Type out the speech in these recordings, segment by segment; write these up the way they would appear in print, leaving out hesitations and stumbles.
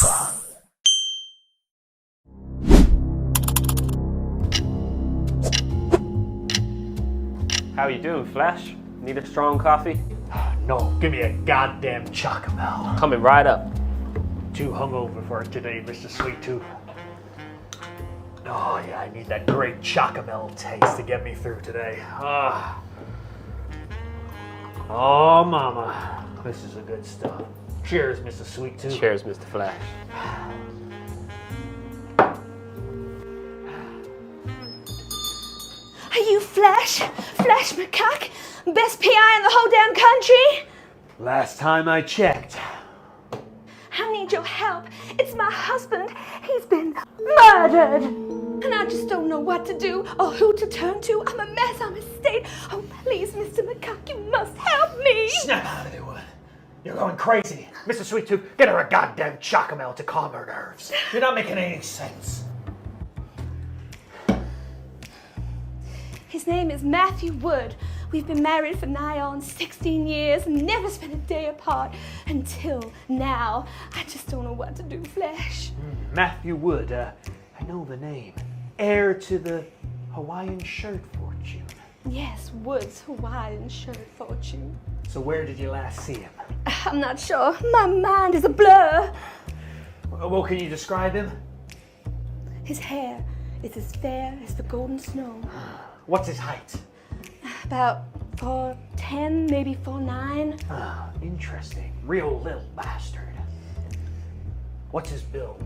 How you doing, Flash? Need a strong coffee? No, give me a goddamn Chocomel. Coming right up. Too hungover for it today, Mr. Sweet Tooth. Oh yeah, I need that great Chocomel taste to get me through today. Oh mama, this is the good stuff. Cheers, Mr. Sweet Tooth. Cheers, Mr. Flash. Are you Flash McCoque? Best PI in the whole damn country? Last time I checked. I need your help. It's my husband. He's been murdered. And I just don't know what to do or who to turn to. I'm a mess. I'm a state. Oh, please, Mr. McCoque, you must help me. Snap out of there, Wood. You're going crazy. Mr. Sweet Tooth, get her a goddamn Chocomel to calm her nerves. You're not making any sense. His name is Matthew Wood. We've been married for nigh on 16 years and never spent a day apart until now. I just don't know what to do, Flash. Matthew Wood, I know the name. Heir to the Hawaiian shirt fortune. Yes, Wood's Hawaiian shirt fortune. So where did you last see him? I'm not sure. My mind is a blur. Well, can you describe him? His hair is as fair as the golden snow. What's his height? About 4'10", maybe 4'9". Interesting. Real little bastard. What's his build?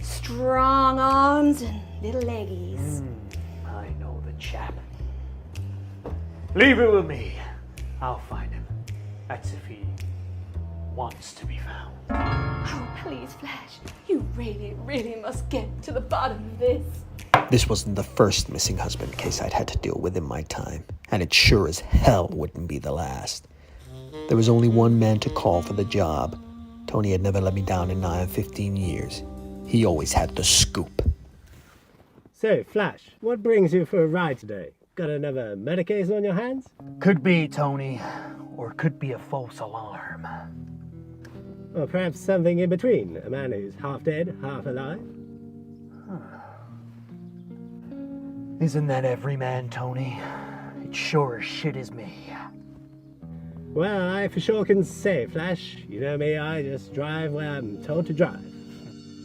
Strong arms and little leggies. I know the chap. Leave it with me. I'll find him. That's if he wants to be found. Oh, please, Flash. You really, really must get to the bottom of this. This wasn't the first missing husband case I'd had to deal with in my time, and it sure as hell wouldn't be the last. There was only one man to call for the job. Tony had never let me down in nigh 15 years. He always had the scoop. So, Flash, what brings you for a ride today? Got another murder case on your hands? Could be, Tony, or could be a false alarm. Or perhaps something in between, a man who's half dead, half alive? Isn't that every man, Tony? It sure as shit is me. Well, I for sure can say, Flash. You know me, I just drive where I'm told to drive.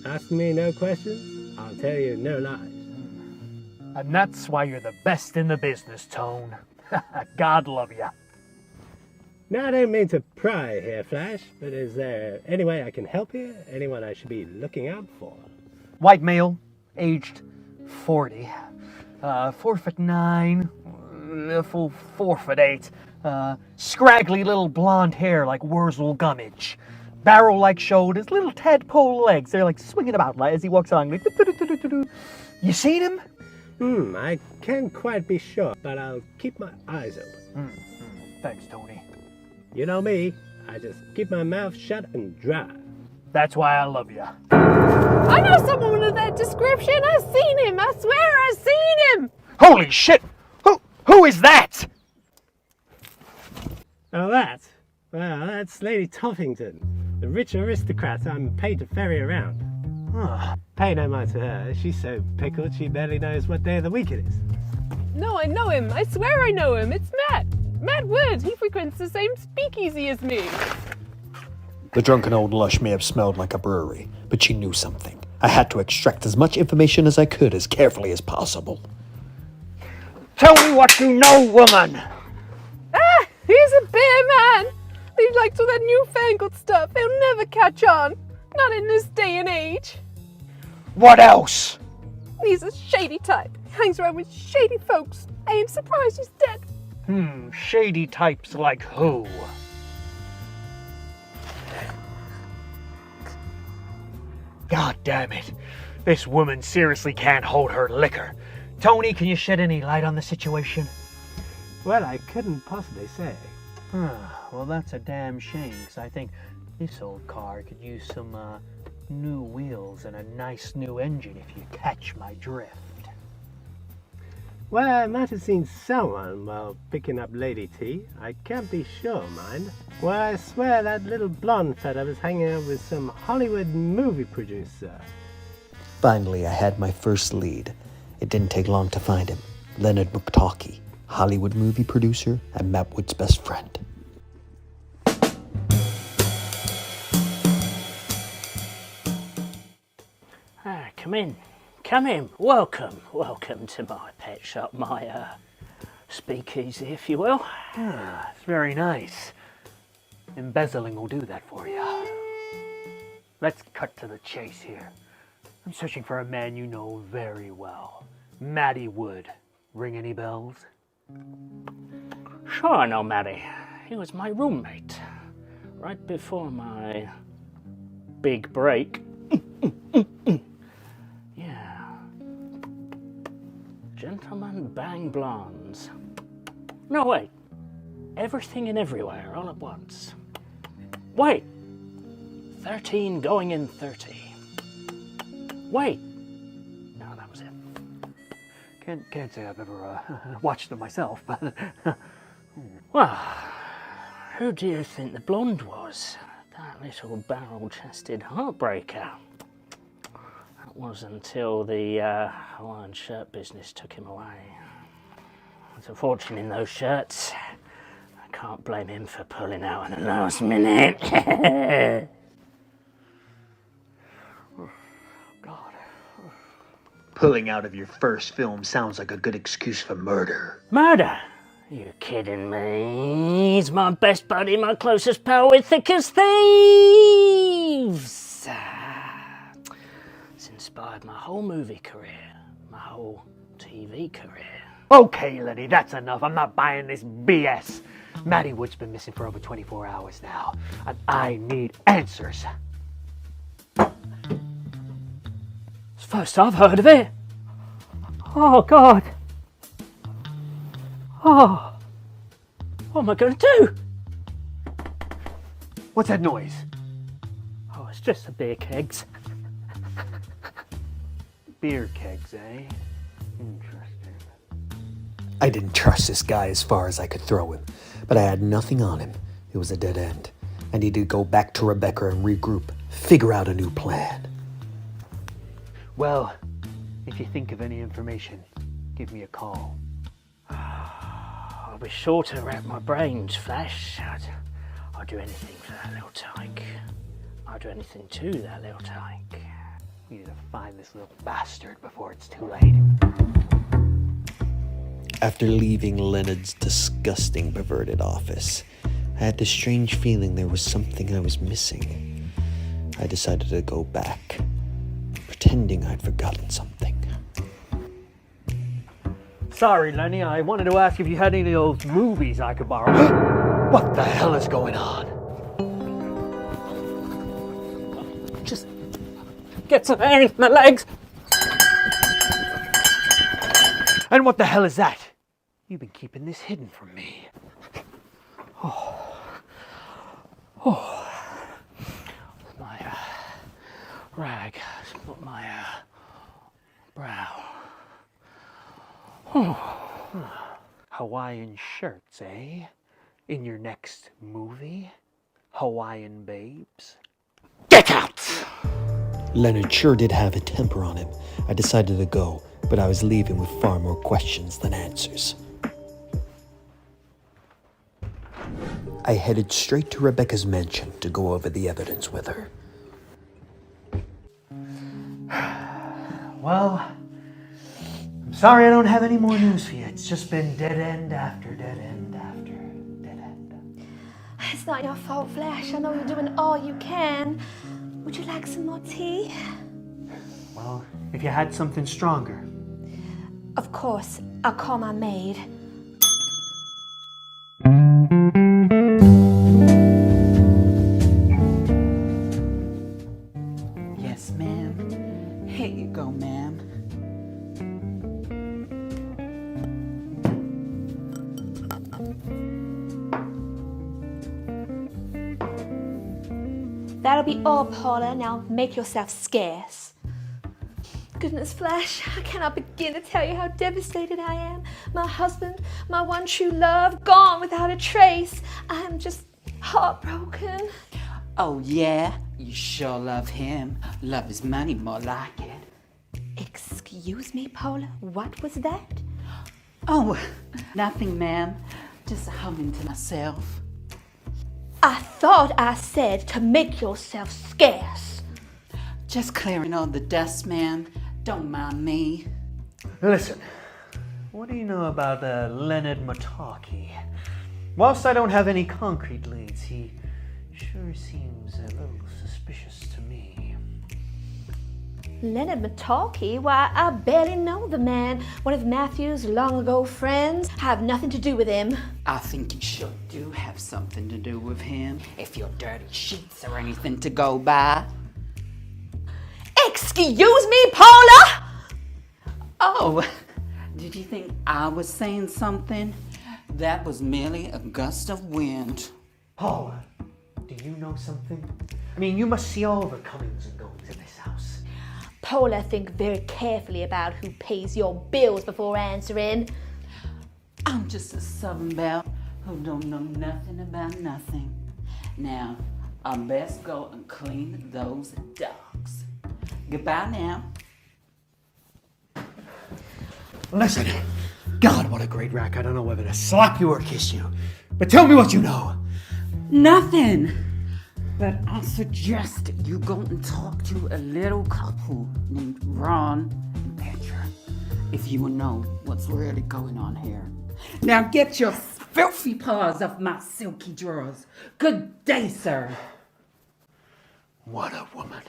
Ask me no questions, I'll tell you no lies. And that's why you're the best in the business, Tone. God love ya. Now, I don't mean to pry here, Flash, but is there any way I can help you? Anyone I should be looking out for? White male, aged 40. 4'9", full 4'8", scraggly little blonde hair like Wurzel Gummidge, barrel-like shoulders, little tadpole legs. They're like swinging about like, as he walks along. Like, you seen him? I can't quite be sure, but I'll keep my eyes open. Thanks, Tony. You know me, I just keep my mouth shut and drive. That's why I love ya. I know someone of that description. I've seen him. I swear I've seen him. Holy shit! Who is that? Oh, that? Well, that's Lady Toffington, the rich aristocrat I'm paid to ferry around. Pay no mind to her. She's so pickled she barely knows what day of the week it is. No, I know him. I swear I know him. It's Matt. Matt Wood. He frequents the same speakeasy as me. The drunken old lush may have smelled like a brewery, but she knew something. I had to extract as much information as I could as carefully as possible. Tell me what you know, woman! He's a beer man. He likes all that newfangled stuff. He'll never catch on. Not in this day and age. What else? He's a shady type. He hangs around with shady folks. I ain't surprised he's dead. Shady types like who? God damn it. This woman seriously can't hold her liquor. Tony, can you shed any light on the situation? Well, I couldn't possibly say. Well, that's a damn shame, because I think this old car could use some new wheels and a nice new engine if you catch my drift. Well, I might have seen someone while picking up Lady T. I can't be sure, mind. Well, I swear that little blonde fella was hanging out with some Hollywood movie producer. Finally, I had my first lead. It didn't take long to find him. Leonard McCoque, Hollywood movie producer and Matt Wood's best friend. Come in. Come in. Welcome. Welcome to my pet shop, my speakeasy, if you will. It's very nice. Embezzling will do that for you. Let's cut to the chase here. I'm searching for a man you know very well. Matty Wood. Ring any bells? Sure I know Matty. He was my roommate. Right before my big break. Yeah. Gentlemen bang blondes. No, wait. Everything and everywhere all at once. Wait. 13 going in 30. Wait. No, that was it. Can't say I've ever watched them myself, but Well, who do you think the blonde was? That little barrel-chested heartbreaker. That was until the Hawaiian shirt business took him away. There's a fortune in those shirts. I can't blame him for pulling out at the last minute. God. Pulling out of your first film sounds like a good excuse for murder. Murder? You kidding me? He's my best buddy, my closest pal, we're thick as thieves. It's inspired my whole movie career, my whole TV career. Okay, Lenny, that's enough. I'm not buying this BS. Matty Wood's been missing for over 24 hours now, and I need answers. It's the first I've heard of it. Oh, God. Oh, what am I going to do? What's that noise? Oh, it's just the beer kegs. Beer kegs, eh? Interesting. I didn't trust this guy as far as I could throw him, but I had nothing on him. It was a dead end. I needed to go back to Rebecca and regroup, figure out a new plan. Well, if you think of any information, give me a call. I'll be sure to wrap my brains, Flash. I'll do anything for that little tyke. I'll do anything to that little tyke. We need to find this little bastard before it's too late. After leaving Leonard's disgusting, perverted office, I had this strange feeling there was something I was missing. I decided to go back, pretending I'd forgotten something. Sorry, Lenny, I wanted to ask if you had any of those movies I could borrow. What the hell is going on? Just get some air in my legs. And what the hell is that? You've been keeping this hidden from me. My rag, spot my brow. Hawaiian shirts, eh? In your next movie? Hawaiian babes? Get out! Leonard sure did have a temper on him. I decided to go, but I was leaving with far more questions than answers. I headed straight to Rebecca's mansion to go over the evidence with her. Well, I'm sorry I don't have any more news for you. It's just been dead end after dead end after dead end. It's not your fault, Flash. I know you're doing all you can. Would you like some more tea? Well, if you had something stronger. Of course. I'll call my maid. Yes, ma'am. Here you go, ma'am. That'll be all, Paula. Now make yourself scarce. Goodness, Flash, I cannot begin to tell you how devastated I am. My husband, my one true love, gone without a trace. I am just heartbroken. Oh, yeah? You sure love him. Love his money, more like it. Excuse me, Paula, what was that? Oh, nothing, ma'am. Just humming to myself. I thought I said to make yourself scarce. Just clearing all the dust, ma'am. Don't mind me. Listen, what do you know about Leonard McCoque? Whilst I don't have any concrete leads, he sure seems a little suspicious to me. Leonard McCoque? Why, I barely know the man. One of Matthew's long ago friends. Have nothing to do with him. I think you sure do have something to do with him, if your dirty sheets are anything to go by. Excuse me, Paula! Oh, did you think I was saying something? That was merely a gust of wind. Paula, do you know something? I mean, you must see all the comings and goings in this house. Paula, think very carefully about who pays your bills before answering. I'm just a Southern belle who don't know nothing about nothing. Now, I best go and clean those dogs. Goodbye now. Listen, God, what a great rack. I don't know whether to slap you or kiss you. But tell me what you know. Nothing. But I suggest you go and talk to a little couple named Ron and Petra, if you will know what's really going on here. Now get your filthy paws off my silky drawers. Good day, sir. What a woman.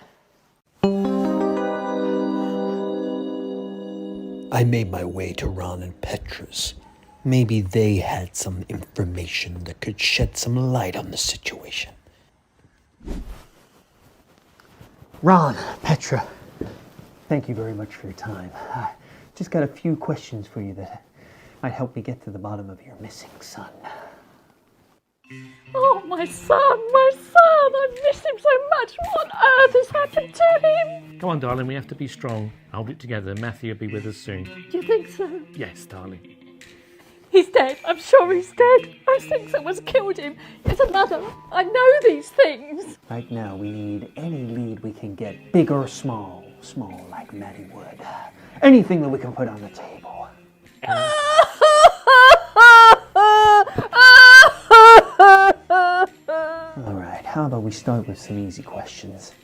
I made my way to Ron and Petra's. Maybe they had some information that could shed some light on the situation. Ron, Petra, thank you very much for your time. I just got a few questions for you that might help me get to the bottom of your missing son. Oh, my son! I miss him so much. What on earth has happened to him? Come on, darling, we have to be strong. Hold it together. Matthew will be with us soon. Do you think so? Yes, darling. He's dead. I'm sure he's dead. I think someone's killed him. It's another. I know these things. Right now, we need any lead we can get, big or small. Small like Matty would. Anything that we can put on the table. All right, how about we start with some easy questions?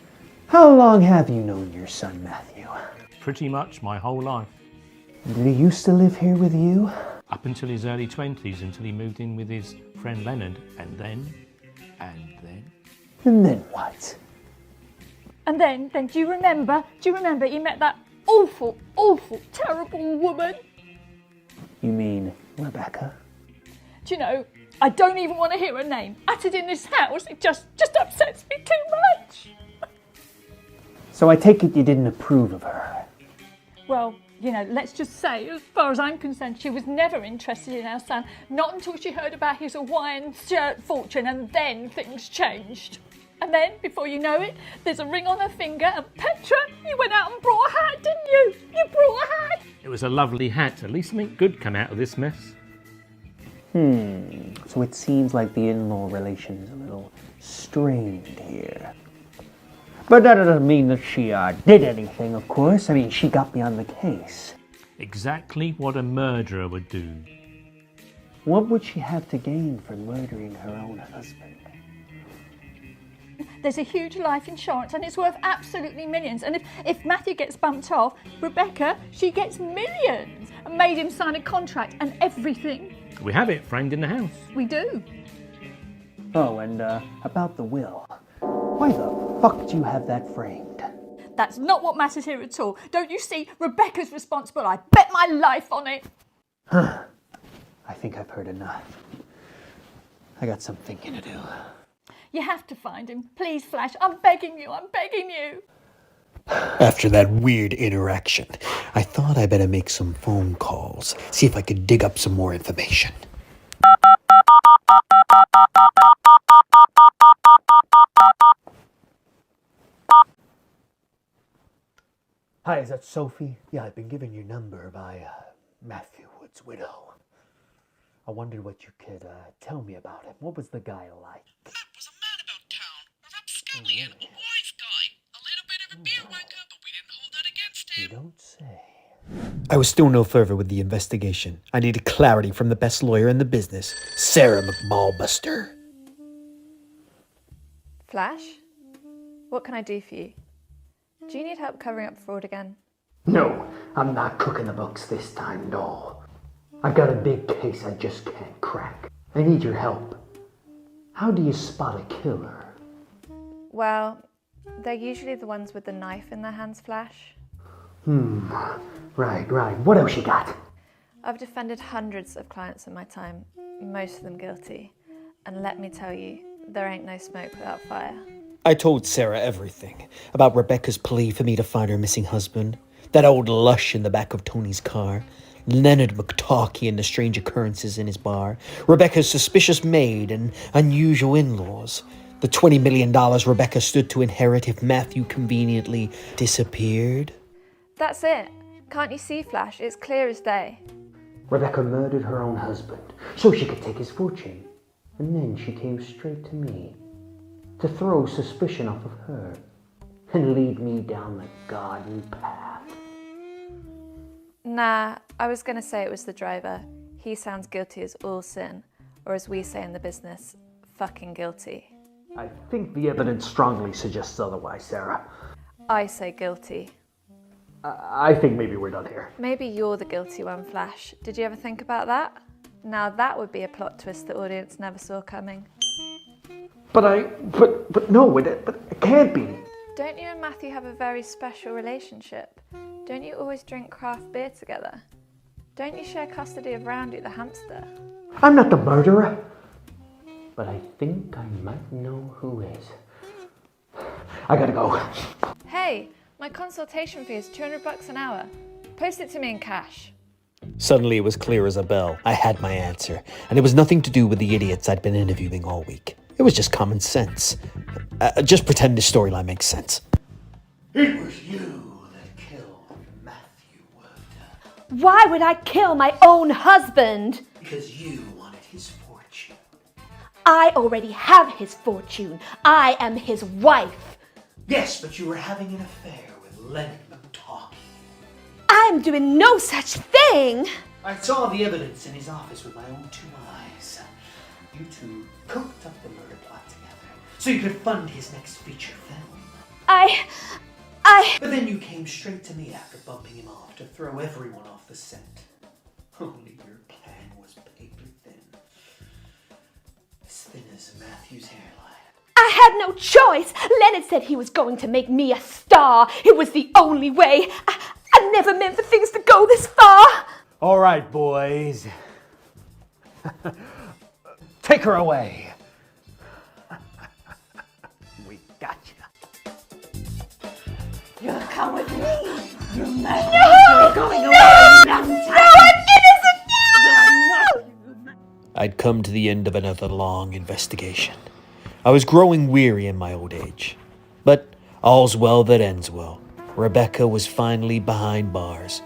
How long have you known your son, Matthew? Pretty much my whole life. Did he used to live here with you? Up until his early 20s, until he moved in with his friend Leonard. And then... And then what? And then do you remember he met that awful, terrible woman? You mean Rebecca? Do you know, I don't even want to hear her name uttered in this house. It just upsets me too much. So I take it you didn't approve of her? Well, you know, let's just say, as far as I'm concerned, she was never interested in our son. Not until she heard about his Hawaiian shirt fortune, and then things changed. And then, before you know it, there's a ring on her finger, and Petra, you went out and brought a hat, didn't you? You brought a hat. It was a lovely hat. At least something good come out of this mess. So it seems like the in-law relation is a little strained here. But that doesn't mean that she did anything, of course. I mean, she got me on the case. Exactly what a murderer would do. What would she have to gain from murdering her own husband? There's a huge life insurance, and it's worth absolutely millions. And if Matthew gets bumped off, Rebecca, she gets millions. And made him sign a contract and everything. We have it framed in the house. We do. Oh, and about the will. Why the fuck do you have that framed? That's not what matters here at all. Don't you see? Rebecca's responsible. I bet my life on it. I think I've heard enough. I got some thinking to do. You have to find him. Please, Flash. I'm begging you. After that weird interaction, I thought I better make some phone calls, see if I could dig up some more information. Hi, is that Sophie? Yeah, I've been given your number by Matthew Wood's widow. I wondered what you could tell me about him. What was the guy like? That was a man about town, a rapscallion, a wise guy. A little bit of a beer wanker, but we didn't hold that against him. You don't say. I was still no further with the investigation. I needed clarity from the best lawyer in the business, Sarah McCoque. Flash, what can I do for you? Do you need help covering up fraud again? No, I'm not cooking the books this time, no. I've got a big case I just can't crack. I need your help. How do you spot a killer? Well, they're usually the ones with the knife in their hands, Flash. Right. What else you got? I've defended hundreds of clients in my time, most of them guilty. And let me tell you, there ain't no smoke without fire. I told Sarah everything about Rebecca's plea for me to find her missing husband, that old lush in the back of Tony's car, Leonard McCoque and the strange occurrences in his bar, Rebecca's suspicious maid and unusual in-laws, the $20 million Rebecca stood to inherit if Matthew conveniently disappeared. That's it. Can't you see, Flash? It's clear as day. Rebecca murdered her own husband so she could take his fortune. And then she came straight to me to throw suspicion off of her and lead me down the garden path. Nah, I was going to say it was the driver. He sounds guilty as all sin, or as we say in the business, fucking guilty. I think the evidence strongly suggests otherwise, Sarah. I say guilty. I think maybe we're done here. Maybe you're the guilty one, Flash. Did you ever think about that? Now that would be a plot twist the audience never saw coming. But no, it can't be. Don't you and Matthew have a very special relationship? Don't you always drink craft beer together? Don't you share custody of Roundy the hamster? I'm not the murderer. But I think I might know who is. I gotta go. Hey, my consultation fee is $200 an hour. Post it to me in cash. Suddenly it was clear as a bell. I had my answer, and it was nothing to do with the idiots I'd been interviewing all week. It was just common sense. Just pretend this storyline makes sense. It was you that killed Matthew Wood. Why would I kill my own husband? Because you wanted his fortune. I already have his fortune. I am his wife. Yes, but you were having an affair with Leonard McCoque. I'm doing no such thing. I saw the evidence in his office with my own two eyes. You two cooked up the murder plot together so you could fund his next feature film. But then you came straight to me after bumping him off to throw everyone off the set. Only your plan was paper thin. As thin as Matthew's hairline. I had no choice. Leonard said he was going to make me a star. It was the only way. I never meant for things to go this far. All right, boys. Take her away. We got you. You'll come with me. You must You're going away. I'm innocent. I'd come to the end of another long investigation. I was growing weary in my old age. But all's well that ends well. Rebecca was finally behind bars,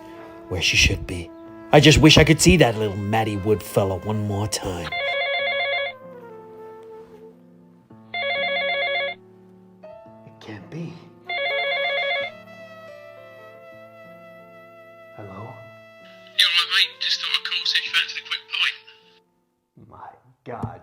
where she should be. I just wish I could see that little Matty Wood fella one more time. It can't be. Hello? You alright, mate? Just thought I'd call see if you fancy a quick pint. My God.